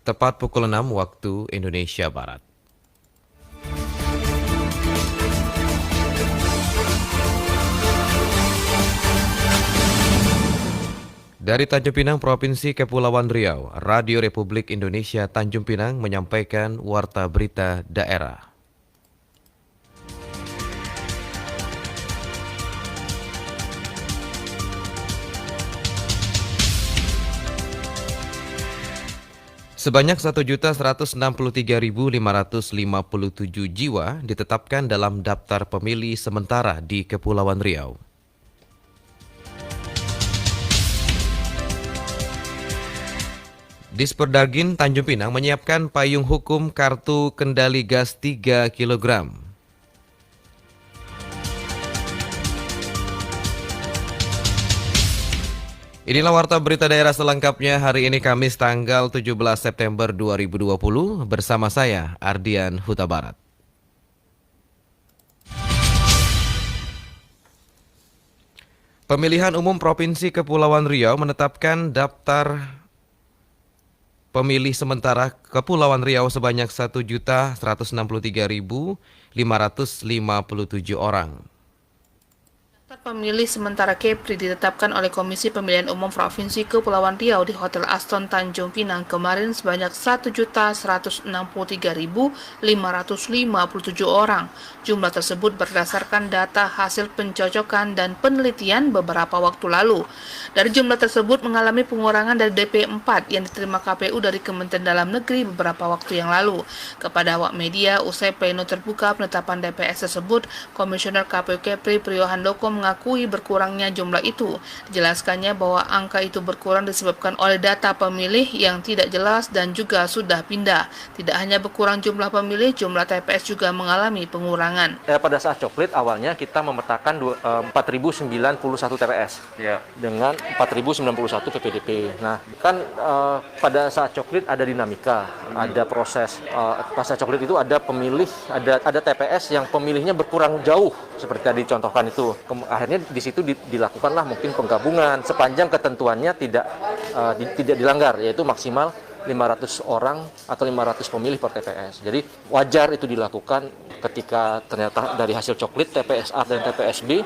tepat pukul 6 waktu Indonesia Barat. Dari Tanjung Pinang, Provinsi Kepulauan Riau, Radio Republik Indonesia Tanjung Pinang menyampaikan warta berita daerah. Sebanyak 1.163.557 jiwa ditetapkan dalam daftar pemilih sementara di Kepulauan Riau. Disperdagin Tanjung Pinang menyiapkan payung hukum kartu kendali gas 3 kg. Inilah warta berita daerah selengkapnya hari ini Kamis tanggal 17 September 2020 bersama saya Ardian Huta Barat. Pemilihan Umum Provinsi Kepulauan Riau menetapkan daftar pemilih sementara Kepulauan Riau sebanyak 1.163.557 orang. Daftar pemilih sementara Kepri ditetapkan oleh Komisi Pemilihan Umum Provinsi Kepulauan Riau di Hotel Aston Tanjung Pinang kemarin sebanyak 1.163.557 orang. Jumlah tersebut berdasarkan data hasil pencocokan dan penelitian beberapa waktu lalu. Dari jumlah tersebut mengalami pengurangan dari DP 4 yang diterima KPU dari Kementerian Dalam Negeri beberapa waktu yang lalu. Kepada awak media, usai pleno terbuka penetapan DPS tersebut, Komisioner KPU Kepri Priyo Handoko mengakui berkurangnya jumlah itu. Dijelaskannya bahwa angka itu berkurang disebabkan oleh data pemilih yang tidak jelas dan juga sudah pindah. Tidak hanya berkurang jumlah pemilih, jumlah TPS juga mengalami pengurangan. Pada saat coklit awalnya kita memetakan 4.091 TPS dengan 4.091 PPDP. Nah, kan pada saat coklit ada dinamika, ada proses. Pasca coklit itu ada pemilih, ada TPS yang pemilihnya berkurang jauh seperti tadi contohkan itu. Akhirnya di situ dilakukanlah mungkin penggabungan sepanjang ketentuannya tidak dilanggar, yaitu maksimal 500 orang atau 500 pemilih per TPS. Jadi wajar itu dilakukan ketika ternyata dari hasil coklit TPS A dan TPS B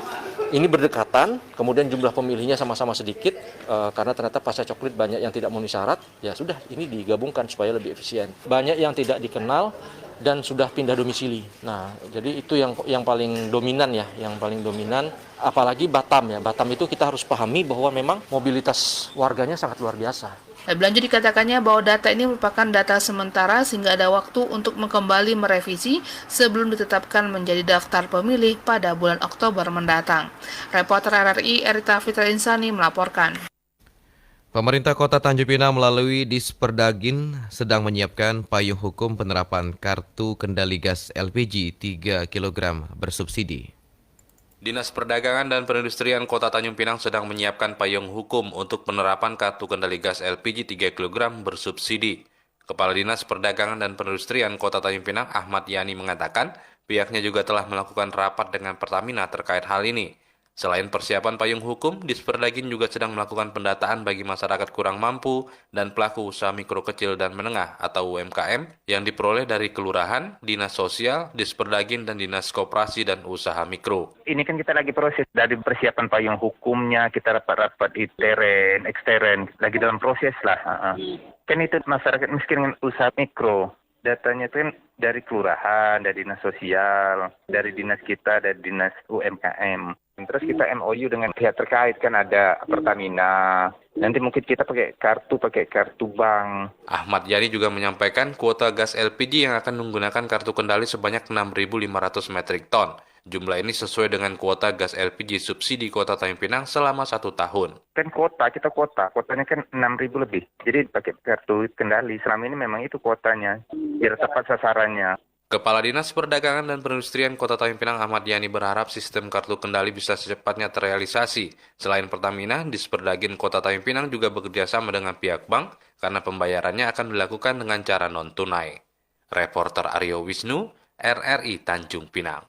ini berdekatan, kemudian jumlah pemilihnya sama-sama sedikit karena ternyata pasca coklit banyak yang tidak memenuhi syarat, ya sudah ini digabungkan supaya lebih efisien. Banyak yang tidak dikenal dan sudah pindah domisili. Nah, jadi itu yang paling dominan ya, yang paling dominan. Apalagi Batam ya, Batam itu kita harus pahami bahwa memang mobilitas warganya sangat luar biasa. Lebih lanjut dikatakannya bahwa data ini merupakan data sementara sehingga ada waktu untuk kembali merevisi sebelum ditetapkan menjadi daftar pemilih pada bulan Oktober mendatang. Reporter RRI Erita Fitra Insani melaporkan. Pemerintah Kota Tanjung Pinang melalui Disperdagin sedang menyiapkan payung hukum penerapan kartu kendali gas LPG 3 kg bersubsidi. Dinas Perdagangan dan Perindustrian Kota Tanjung Pinang sedang menyiapkan payung hukum untuk penerapan kartu kendali gas LPG 3 kg bersubsidi. Kepala Dinas Perdagangan dan Perindustrian Kota Tanjung Pinang Ahmad Yani mengatakan pihaknya juga telah melakukan rapat dengan Pertamina terkait hal ini. Selain persiapan payung hukum, Disperdagin juga sedang melakukan pendataan bagi masyarakat kurang mampu dan pelaku usaha mikro kecil dan menengah atau UMKM yang diperoleh dari Kelurahan, Dinas Sosial, Disperdagin, dan Dinas Koperasi dan Usaha Mikro. Ini kan kita lagi proses dari persiapan payung hukumnya, kita rapat-rapat intern, ekstern, lagi dalam proses lah. Kan itu masyarakat miskin dengan usaha mikro. Datanya itu kan dari kelurahan, dari dinas sosial, dari dinas kita, dari dinas UMKM. Terus kita MOU dengan pihak terkait, kan ada Pertamina. Nanti mungkin kita pakai kartu bank. Ahmad Yani juga menyampaikan kuota gas LPG yang akan menggunakan kartu kendali sebanyak 6.500 metrik ton. Jumlah ini sesuai dengan kuota gas LPG subsidi Kota Tanjung Pinang selama 1 tahun. Kan kotanya kan 6.000 lebih. Jadi pakai kartu kendali, selama ini memang itu kuotanya, biar tepat sasarannya. Kepala Dinas Perdagangan dan Perindustrian Kota Tanjung Pinang Ahmad Yani berharap sistem kartu kendali bisa secepatnya terrealisasi. Selain Pertamina, Disperdagin Kota Tanjung Pinang juga bekerjasama dengan pihak bank karena pembayarannya akan dilakukan dengan cara non-tunai. Reporter Aryo Wisnu, RRI Tanjung Pinang.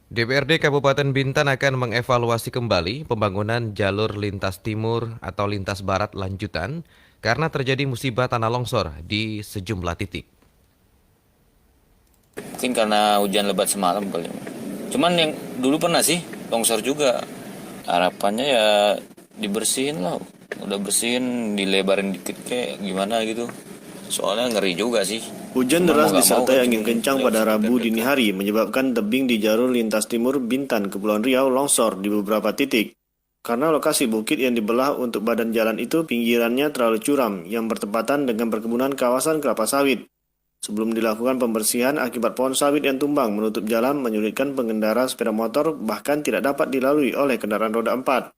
DPRD Kabupaten Bintan akan mengevaluasi kembali pembangunan jalur lintas timur atau lintas barat lanjutan karena terjadi musibah tanah longsor di sejumlah titik. Mungkin karena hujan lebat semalam kali. Cuman yang dulu pernah sih longsor juga. Harapannya ya dibersihin lah. Udah bersihin, dilebarin dikit kayak gimana gitu. Soalnya ngeri juga sih. Hujan Mau deras nggak disertai mau, angin kan kencang lewat pada Rabu sini dini hari menyebabkan tebing di jalur lintas timur Bintan, Kepulauan Riau longsor di beberapa titik. Karena lokasi bukit yang dibelah untuk badan jalan itu pinggirannya terlalu curam yang bertepatan dengan perkebunan kawasan kelapa sawit. Sebelum dilakukan pembersihan akibat pohon sawit yang tumbang menutup jalan menyulitkan pengendara sepeda motor bahkan tidak dapat dilalui oleh kendaraan roda 4.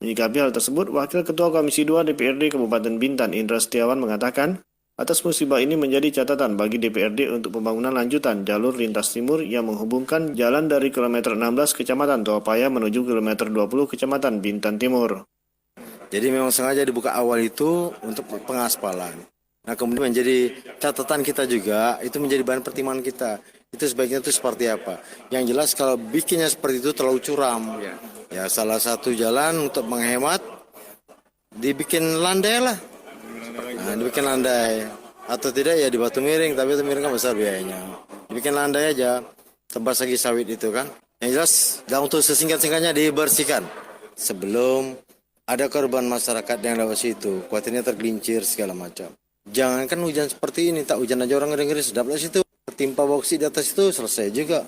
Menyikapi hal tersebut, Wakil Ketua Komisi 2 DPRD Kabupaten Bintan Indra Setiawan mengatakan, atas musibah ini menjadi catatan bagi DPRD untuk pembangunan lanjutan jalur lintas timur yang menghubungkan jalan dari kilometer 16 Kecamatan Toapaya menuju kilometer 20 Kecamatan Bintan Timur. Jadi memang sengaja dibuka awal itu untuk pengaspalan. Nah kemudian menjadi catatan kita juga, itu menjadi bahan pertimbangan kita. Itu sebaiknya itu seperti apa. Yang jelas kalau bikinnya seperti itu terlalu curam. Ya salah satu jalan untuk menghemat, dibikin landai lah. Nah, dibikin landai. Atau tidak ya di batu miring, tapi batu miring kan besar biayanya. Dibikin landai aja, tebas lagi sawit itu kan. Yang jelas, untuk sesingkat-singkatnya dibersihkan. Sebelum ada korban masyarakat yang lewat situ, khawatirnya tergelincir segala macam. Jangankan hujan seperti ini, tak hujan aja orang ngeri-ngeri sedap lah situ. Tertimpa boksit di atas itu selesai juga.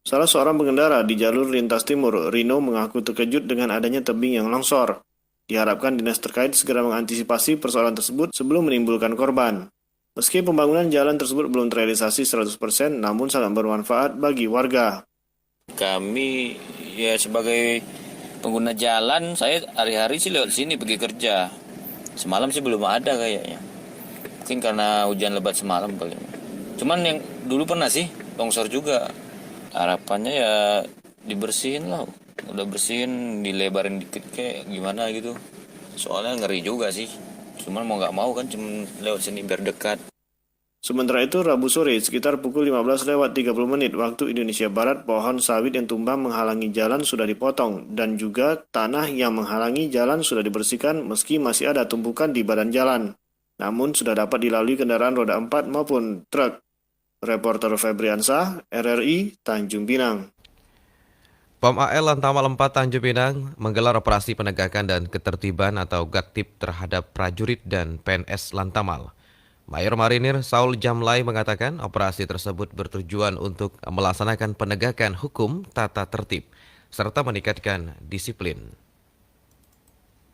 Salah seorang pengendara di jalur lintas timur, Rino, mengaku terkejut dengan adanya tebing yang longsor. Diharapkan dinas terkait segera mengantisipasi persoalan tersebut sebelum menimbulkan korban. Meski pembangunan jalan tersebut belum terrealisasi 100%, namun sangat bermanfaat bagi warga. Kami ya sebagai pengguna jalan, saya hari-hari sih lewat sini pergi kerja. Semalam sih belum ada kayaknya. Mungkin karena hujan lebat semalam kali. Cuman yang dulu pernah sih longsor juga. Harapannya ya dibersihin lah. Udah bersihin, dilebarin dikit kayak gimana gitu. Soalnya ngeri juga sih. Cuman mau nggak mau kan cuma lewat sini biar dekat. Sementara itu, Rabu sore sekitar pukul 15:30 waktu Indonesia Barat, pohon sawit yang tumbang menghalangi jalan sudah dipotong dan juga tanah yang menghalangi jalan sudah dibersihkan meski masih ada tumpukan di badan jalan. Namun sudah dapat dilalui kendaraan roda 4 maupun truk. Reporter Febriansah, RRI, Tanjung Pinang. POM AL Lantamal 4 Tanjung Pinang menggelar operasi penegakan dan ketertiban atau GAKTIP terhadap prajurit dan PNS Lantamal. Mayor Marinir Saul Jamlai mengatakan operasi tersebut bertujuan untuk melaksanakan penegakan hukum tata tertib serta meningkatkan disiplin.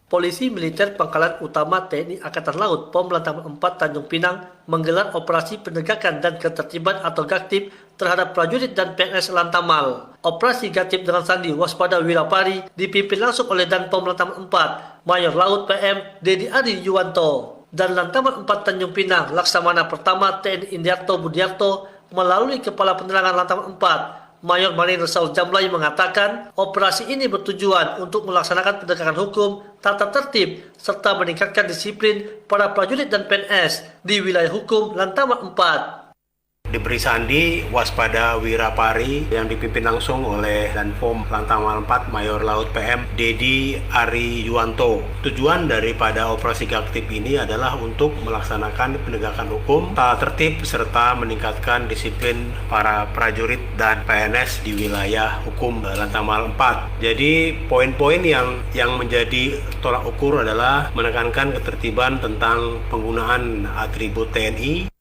Polisi Militer Pangkalan Utama TNI Angkatan Laut POM Lantamal 4 Tanjung Pinang menggelar operasi penegakan dan ketertiban atau GAKTIP terhadap prajurit dan PNS Lantamal. Operasi GAKTIP dengan sandi waspada Wirapari dipimpin langsung oleh Dan POM Lantamal 4 Mayor Laut PM Dedi Adi Yuwanto dan Lantamal 4 Tanjung Pinang Laksamana Pertama TNI Indiarto Budiarto melalui Kepala Penerangan Lantamal 4 Mayor Marinir Saul Jamlai mengatakan operasi ini bertujuan untuk melaksanakan penegakan hukum, tata tertib, serta meningkatkan disiplin para prajurit dan PNS di wilayah hukum Lantamal 4. Diberi sandi waspada Wirapari yang dipimpin langsung oleh Danpom Lantamal 4 Mayor Laut PM Dedi Ari Yuwanto. Tujuan daripada operasi GAKTIP ini adalah untuk melaksanakan penegakan hukum, tata tertib, serta meningkatkan disiplin para prajurit dan PNS di wilayah hukum Lantamal 4. Jadi poin-poin yang menjadi tolak ukur adalah menekankan ketertiban tentang penggunaan atribut TNI.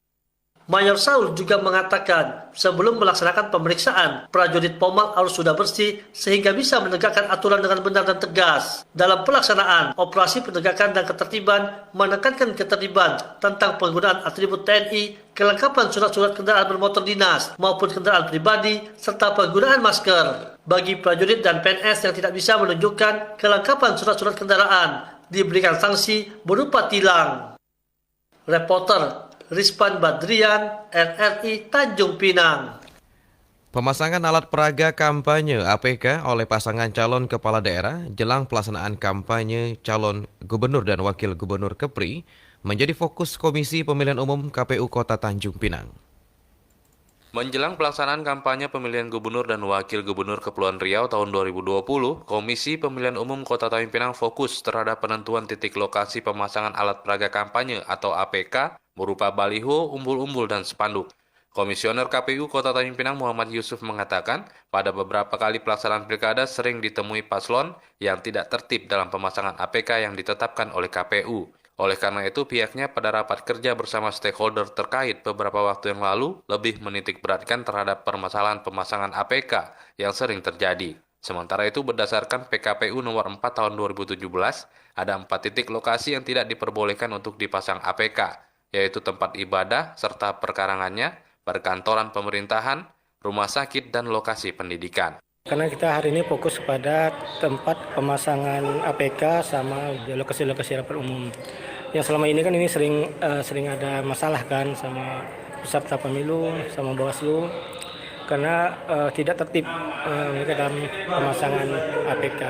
Mayor Saul juga mengatakan sebelum melaksanakan pemeriksaan, prajurit Pomal harus sudah bersih sehingga bisa menegakkan aturan dengan benar dan tegas. Dalam pelaksanaan operasi penegakan dan ketertiban, menekankan ketertiban tentang penggunaan atribut TNI, kelengkapan surat-surat kendaraan bermotor dinas maupun kendaraan pribadi, serta penggunaan masker. Bagi prajurit dan PNS yang tidak bisa menunjukkan kelengkapan surat-surat kendaraan, diberikan sanksi berupa tilang. Reporter Rizpan Badrian, RRI Tanjung Pinang. Pemasangan alat peraga kampanye APK oleh pasangan calon kepala daerah jelang pelaksanaan kampanye calon gubernur dan wakil gubernur Kepri menjadi fokus Komisi Pemilihan Umum KPU Kota Tanjung Pinang. Menjelang pelaksanaan kampanye pemilihan gubernur dan wakil gubernur Kepulauan Riau tahun 2020, Komisi Pemilihan Umum Kota Tanjung Pinang fokus terhadap penentuan titik lokasi pemasangan alat peraga kampanye atau APK berupa baliho, umbul-umbul, dan spanduk. Komisioner KPU Kota Tanjung Pinang Muhammad Yusuf mengatakan, pada beberapa kali pelaksanaan pilkada sering ditemui paslon yang tidak tertib dalam pemasangan APK yang ditetapkan oleh KPU. Oleh karena itu, pihaknya pada rapat kerja bersama stakeholder terkait beberapa waktu yang lalu lebih menitikberatkan terhadap permasalahan pemasangan APK yang sering terjadi. Sementara itu, berdasarkan PKPU nomor 4 tahun 2017, ada 4 titik lokasi yang tidak diperbolehkan untuk dipasang APK, yaitu tempat ibadah serta perkarangannya, perkantoran pemerintahan, rumah sakit, dan lokasi pendidikan. Karena kita hari ini fokus pada tempat pemasangan APK sama lokasi-lokasi rapat umum. Yang selama ini kan ini sering ada masalah kan sama peserta pemilu, sama Bawaslu, karena tidak tertib mereka dalam pemasangan APK.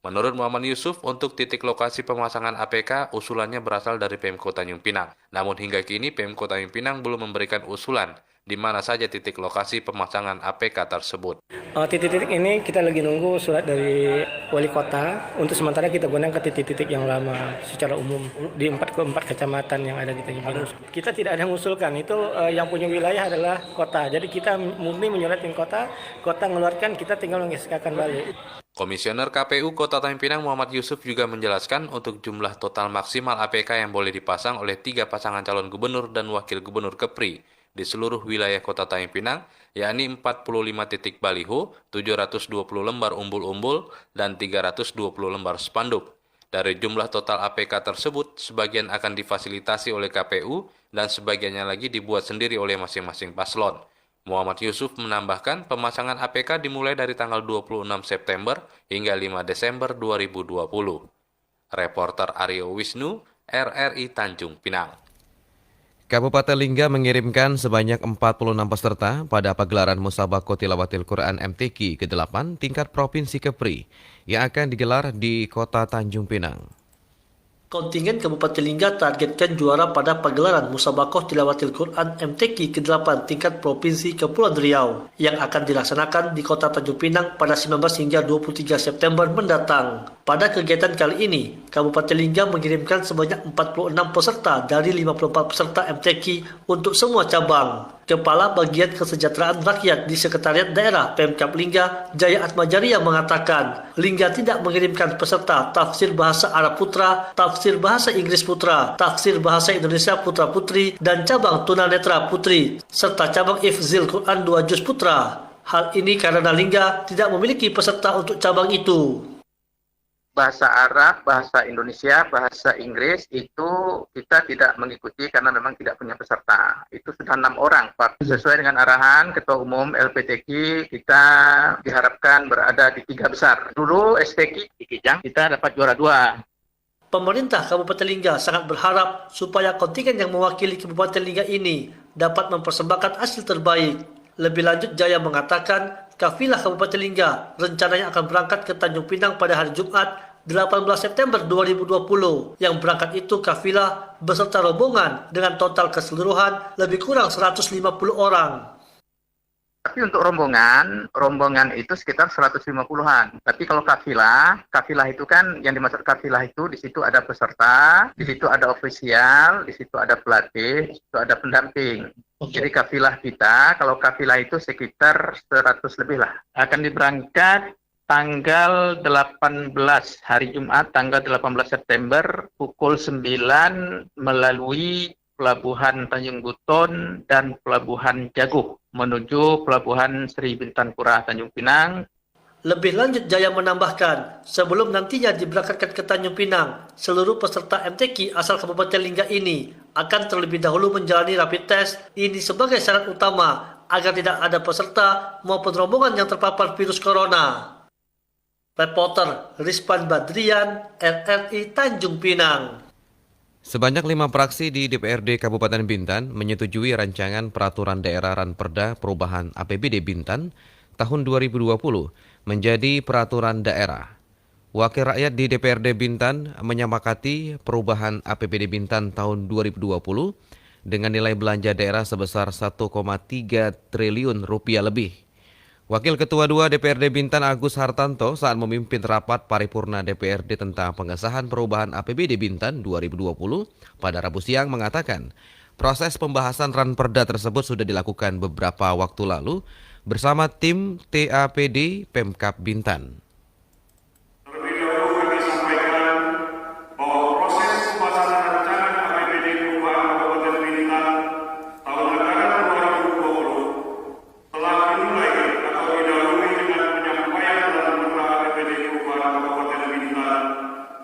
Menurut Muhammad Yusuf, untuk titik lokasi pemasangan APK, usulannya berasal dari Pemkot Tanjung Pinang. Namun hingga kini Pemkot Tanjung Pinang belum memberikan usulan di mana saja titik lokasi pemasangan APK tersebut. Titik-titik ini kita lagi nunggu surat dari wali kota. Untuk sementara kita gunakan ke titik-titik yang lama secara umum di 4 kecamatan yang ada di Tanjung Pinang. Kita tidak ada yang mengusulkan, itu yang punya wilayah adalah kota. Jadi kita murni menyuratin kota mengeluarkan, kita tinggal mengeskakan balik. Komisioner KPU Kota Tanjung Pinang Muhammad Yusuf juga menjelaskan untuk jumlah total maksimal APK yang boleh dipasang oleh 3 pasangan calon gubernur dan wakil gubernur Kepri di seluruh wilayah Kota Tanjung Pinang, yakni 45 titik baliho, 720 lembar umbul-umbul, dan 320 lembar spanduk. Dari jumlah total APK tersebut, sebagian akan difasilitasi oleh KPU dan sebagiannya lagi dibuat sendiri oleh masing-masing paslon. Muhammad Yusuf menambahkan pemasangan APK dimulai dari tanggal 26 September hingga 5 Desember 2020. Reporter Aryo Wisnu, RRI Tanjung Pinang. Kabupaten Lingga mengirimkan sebanyak 46 peserta pada pagelaran Musabaqah Tilawatil Quran MTQ ke-8 tingkat Provinsi Kepri yang akan digelar di Kota Tanjung Pinang. Kontingen Kabupaten Lingga targetkan juara pada pagelaran Musabaqah Tilawatil Quran MTQ ke-8 tingkat Provinsi Kepulauan Riau yang akan dilaksanakan di Kota Tanjung Pinang pada 19 hingga 23 September mendatang. Pada kegiatan kali ini, Kabupaten Lingga mengirimkan sebanyak 46 peserta dari 54 peserta MTQ untuk semua cabang. Kepala Bagian Kesejahteraan Rakyat di Sekretariat Daerah Pemkab Lingga, Jaya Atmajaria mengatakan, Lingga tidak mengirimkan peserta tafsir bahasa Arab Putra, tafsir bahasa Inggris Putra, tafsir bahasa Indonesia Putra Putri, dan cabang tunanetra Putri, serta cabang Hifzil Quran 2 Juz Putra. Hal ini karena Lingga tidak memiliki peserta untuk cabang itu. Bahasa Arab, bahasa Indonesia, bahasa Inggris itu kita tidak mengikuti karena memang tidak punya peserta. Itu sudah 6 orang, Pak. Sesuai dengan arahan Ketua Umum LPTQ, kita diharapkan berada di 3 besar. Dulu STQ di Kijang, kita dapat juara 2. Pemerintah Kabupaten Lingga sangat berharap supaya kontingen yang mewakili Kabupaten Lingga ini dapat mempersembahkan hasil terbaik. Lebih lanjut, Jaya mengatakan, kafilah Kabupaten Lingga rencananya akan berangkat ke Tanjung Pinang pada hari Jumat 18 September 2020. Yang berangkat itu kafilah beserta rombongan dengan total keseluruhan lebih kurang 150 orang. Tapi untuk rombongan itu sekitar 150-an. Tapi kalau kafilah itu kan yang dimaksud kafilah itu di situ ada peserta, di situ ada ofisial, di situ ada pelatih, di situ ada pendamping. Jadi kafilah kita, kalau kafilah itu sekitar 100 lebih lah. Akan diberangkat tanggal 18 hari Jumat tanggal 18 September pukul 9 melalui Pelabuhan Tanjung Buton dan Pelabuhan Jaguh menuju Pelabuhan Sri Bintan-Pura Tanjung Pinang. Lebih lanjut, Jaya menambahkan, sebelum nantinya diberangkatkan ke Tanjung Pinang, seluruh peserta MTQ asal Kabupaten Lingga ini akan terlebih dahulu menjalani rapid test. Ini sebagai syarat utama agar tidak ada peserta maupun rombongan yang terpapar virus corona. Reporter Rizpan Badrian, RRI Tanjung Pinang. Sebanyak 5 fraksi di DPRD Kabupaten Bintan menyetujui rancangan peraturan daerah Ranperda perubahan APBD Bintan tahun 2020 menjadi peraturan daerah. Wakil rakyat di DPRD Bintan menyepakati perubahan APBD Bintan tahun 2020 dengan nilai belanja daerah sebesar 1,3 triliun rupiah lebih. Wakil Ketua 2 DPRD Bintan Agus Hartanto saat memimpin rapat paripurna DPRD tentang pengesahan perubahan APBD Bintan 2020 pada Rabu siang mengatakan, proses pembahasan Ranperda tersebut sudah dilakukan beberapa waktu lalu bersama tim TAPD Pemkab Bintan. Terlebih dahulu kami sampaikan bahwa proses pembahasan rancangan APBD perubahan Kabupaten Bintan tahun anggaran 2020 telah dimulai atau didahului dengan penyampaian Ranperda APBD perubahan Kabupaten Bintan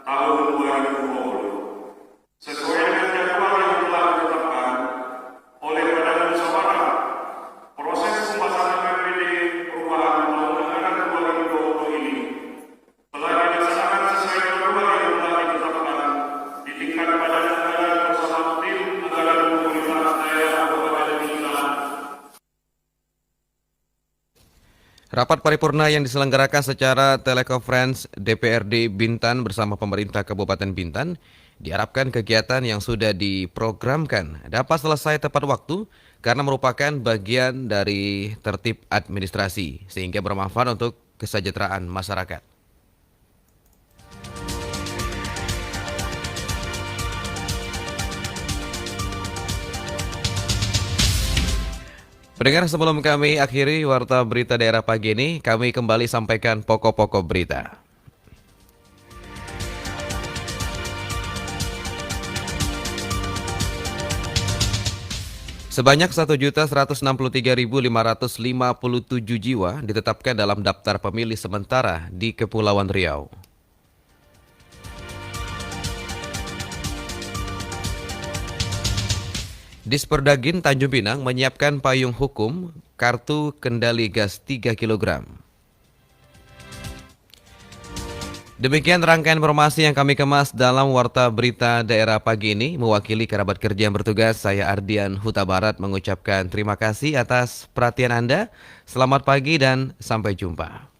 tahun 2020. Sesuai dengan jadwal yang telah ditetapkan oleh Badan Musyawarah, proses pembahasan APBD perubahan tahun anggaran 2020 ini telah dilaksanakan sesuai jadwal yang telah ditetapkan di tingkat Badan Anggaran bersama tim anggaran pemerintah daerah Kabupaten Bintan. Rapat paripurna yang diselenggarakan secara telekonferensi DPRD Bintan bersama pemerintah Kabupaten Bintan diharapkan kegiatan yang sudah diprogramkan dapat selesai tepat waktu karena merupakan bagian dari tertib administrasi sehingga bermanfaat untuk kesejahteraan masyarakat. Pendengar, sebelum kami akhiri Warta Berita Daerah pagi ini, kami kembali sampaikan pokok-pokok berita. Sebanyak 1.163.557 jiwa ditetapkan dalam daftar pemilih sementara di Kepulauan Riau. Disperdagin Tanjung Pinang menyiapkan payung hukum kartu kendali gas 3 kg. Demikian rangkaian informasi yang kami kemas dalam Warta Berita Daerah pagi ini. Mewakili kerabat kerja yang bertugas, saya Ardian Huta Barat mengucapkan terima kasih atas perhatian Anda. Selamat pagi dan sampai jumpa.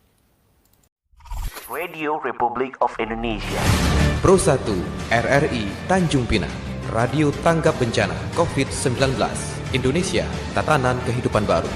Radio Republik of Indonesia. Pro 1 RRI Tanjung Pinang. Radio tanggap bencana COVID-19. Indonesia, tatanan kehidupan baru.